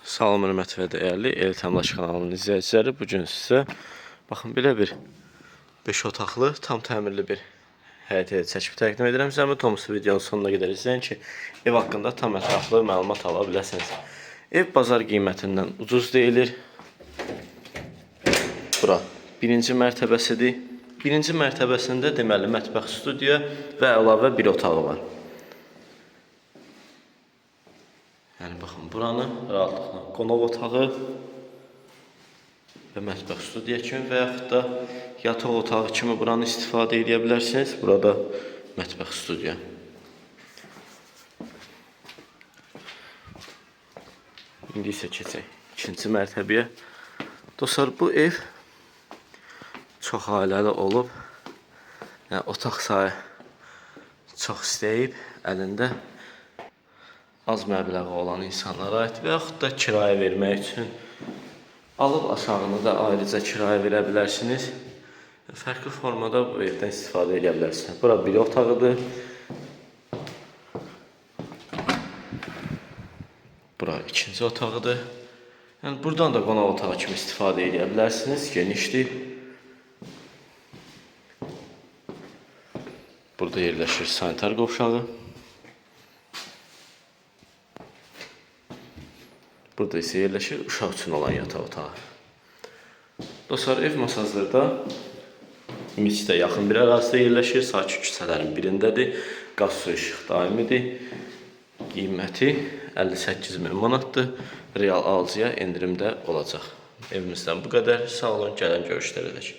Salam hörmətli və dəyərli El Təmlaş kanalının izləyiciləri. Bugün sizə baxın belə bir 5 otaqlı, tam təmirli bir həyət evi çəkib təqdim edirəm. Sizə Tomusu videonun sonuna qədər izləyin ki, ev haqqında tam ətraflı məlumat ala biləsiniz. Ev bazar qiymətindən ucuz deyilir. Bura birinci mərtəbəsidir. Birinci mərtəbəsində deməli mətbəx, studiya və əlavə bir otağı var. Yəni baxın, buranı rahatlıqla qonaq otağı və mətbəx, studiya kimi və yaxud da yataq otağı kimi buranı istifadə edə bilərsiniz. Burada mətbəx, studiya. İndi isə keçək ikinci mərtəbəyə. Dostlar, bu ev çox ailəli olub. Yəni otaq sayı çox istəyib, əlində az məbləği olan insanlara aid və yaxud da kirayə vermək üçün alıb aşağını da ayrıca kirayə verə bilərsiniz. Fərqli formada bu evdən istifadə edə bilərsiniz. Bura bir otağıdır. Bura ikinci otağıdır. Yəni buradan da qonaq otağı kimi istifadə edə bilərsiniz. Genişdir. Burada yerləşir sanitar qovşağı. Burada isə yerləşir uşaq üçün olan yataq otağı. Dostlar, ev Masazırda Miçdə yaxın bir ərazidə yerləşir. Sakit küçələrin birindədir. Qaz su işıq daimidir. Qiyməti 58.000 manatdır. Real alıcıya endirimdə olacaq. Evimizdən bu qədər. Sağ olun, gələn görüşlərə dək.